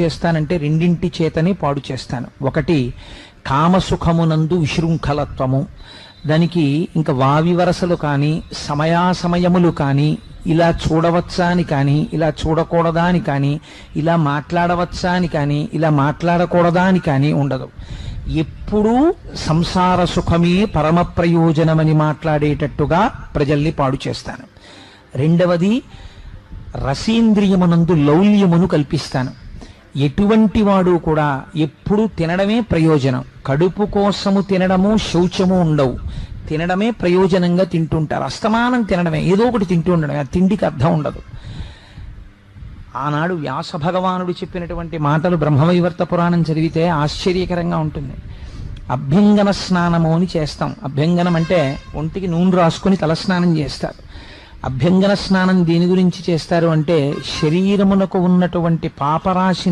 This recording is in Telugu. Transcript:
చేస్తానంటే రెండింటి చేతనే పాడు చేస్తాను. ఒకటి కామసుఖమునందు విశృంఖలత్వము, దానికి ఇంకా వావి వరసలు కానీ సమయాసమయములు కానీ ఇలా చూడవచ్చా అని కానీ ఇలా చూడకూడదా అని కానీ ఇలా మాట్లాడవచ్చా అని కానీ ఇలా మాట్లాడకూడదా అని కానీ ఉండదు. ఎప్పుడూ సంసార సుఖమే పరమ ప్రయోజనమని మాట్లాడేటట్టుగా ప్రజల్ని పాడు చేస్తాను. రెండవది రసేంద్రియమునందు లౌల్యమును కల్పిస్తాను. ఎటువంటి వాడు కూడా ఎప్పుడు తినడమే ప్రయోజనం, కడుపు కోసము తినడము శౌచము ఉండవు. తినడమే ప్రయోజనంగా తింటుంటారు. అస్తమానం తినడమే, ఏదో ఒకటి తింటూ ఉండడమే, ఆ తిండికి అర్థం ఉండదు. ఆనాడు వ్యాస భగవానుడు చెప్పినటువంటి మాటలు బ్రహ్మవైవర్త పురాణం చదివితే ఆశ్చర్యకరంగా ఉంటుంది. అభ్యంగన స్నానము అని చేస్తాం. అభ్యంగనం అంటే ఒంటికి నూనె రాసుకుని తలస్నానం చేస్తారు. అభ్యంగన స్నానం దేని గురించి చేస్తారు అంటే శరీరమునకు ఉన్నటువంటి పాపరాశిని